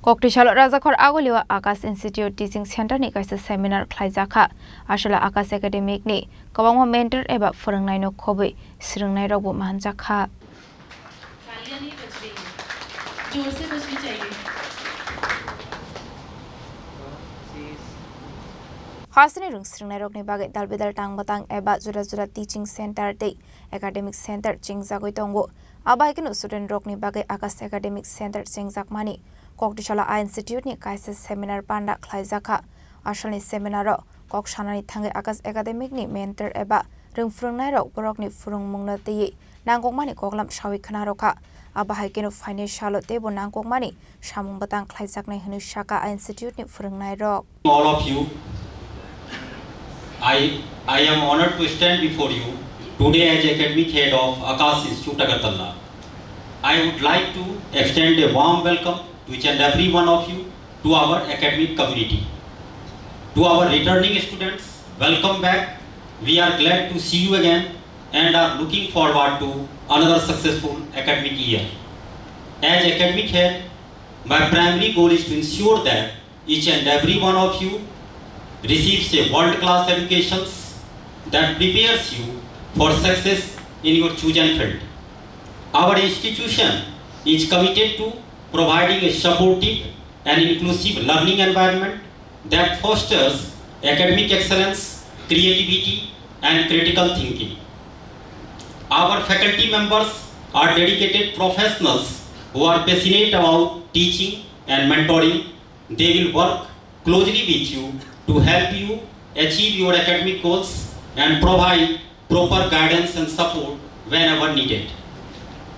Koktisalo Rajakhor Agoliwa Akas Institute Teaching Center ni kaisa seminar khlaijaka asala Akas Academic ni kawangma mentor eba forangnai no khobui sirungnai rokbo manjakha जोर से बजनी चाहिए Hasni rung sirungnai rokni bagai dalbidal tang batang eba jura teaching center te academic center chingjagoi tongo abaikenu student rokni bagai Akas Academic Center chingjakmani Koktisala Institute ni kaisa seminar panda khlaijaka asalni seminar ro koksanani thangai Akas Academic ni mentor eba rungfrungnai rok borokni furungmungna tei nangkokmani koklam sawi khana roka abahaikenu financial tebo nangkokmani samung batang khlaijaknai hinu saka institute ni furungnai rok. All of you, I am honored to stand before you today as academic head of Akas Institute Agartala. I would like to extend a warm welcome to each and every one of you to our academic community. To our returning students, welcome back. We are glad to see you again and are looking forward to another successful academic year. As academic head, my primary goal is to ensure that each and every one of you receives a world-class education that prepares you for success in your chosen field. Our institution is committed to providing a supportive and inclusive learning environment that fosters academic excellence, creativity, and critical thinking. Our faculty members are dedicated professionals who are passionate about teaching and mentoring. They will work closely with you to help you achieve your academic goals and provide proper guidance and support whenever needed.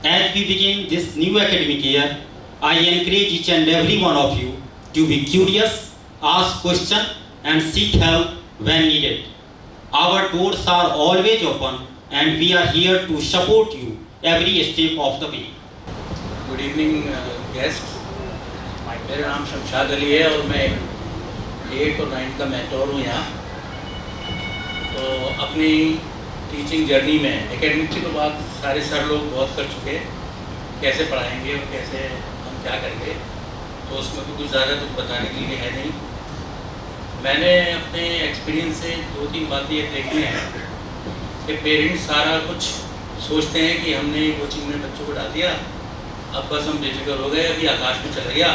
As we begin this new academic year, I encourage each and every one of you to be curious, ask questions, and seek help when needed. Our doors are always open and we are here to support you every step of the way. Good evening, guests. मेरा नाम शमशाद अली है और मैं 8 और 9 का mentor हूँ यहाँ। तो अपनी टीचिंग जर्नी में एकेडमिक की तो बात सारे सर लोग बहुत कर चुके हैं, कैसे पढ़ाएंगे और कैसे हम क्या करेंगे, तो उसमें तो कुछ ज़्यादा कुछ बताने के लिए है नहीं। मैंने अपने एक्सपीरियंस से 2-3 बातें ये देखी हैं कि पेरेंट्स सारा कुछ सोचते हैं कि हमने कोचिंग में बच्चों को डाल दिया, अब बस हम बेफिक्र हो गए, अभी आकाश में चला गया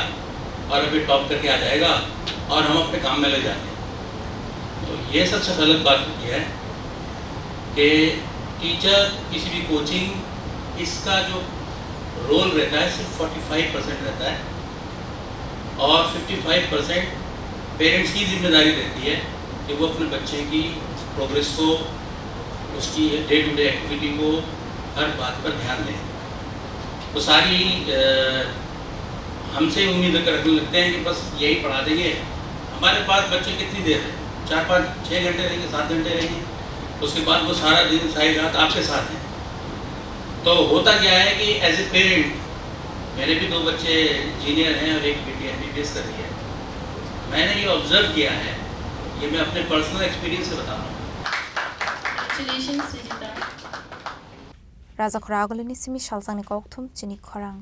और अभी टॉप करके आ जाएगा और हम अपने काम में लग जाते हैं। तो ये सबसे गलत बात होती है कि टीचर किसी भी कोचिंग इसका जो रोल रहता है सिर्फ 45% रहता है और 55% पेरेंट्स की जिम्मेदारी रहती है कि वो अपने बच्चे की प्रोग्रेस को, उसकी डे टू डे एक्टिविटी को हर बात पर ध्यान दें। तो सारी हमसे उम्मीद रखने लगते हैं कि बस यही पढ़ा देंगे। हमारे पास बच्चे कितनी देर है, 4-5-6 घंटे रहेंगे, 7 घंटे रहेंगे, उसके बाद वो सारा दिन सारी रात आपके साथ हैं। तो होता क्या है कि एज ए पेरेंट, मेरे भी 2 बच्चे इंजीनियर हैं और एक बेटी MBBS कर रही है। मैंने ये ऑब्जर्व किया है, ये मैं अपने पर्सनल एक्सपीरियंस से बता रहा हूँ। Rajakhor Agoliwa ni simi shalsangni kokthum chini khorang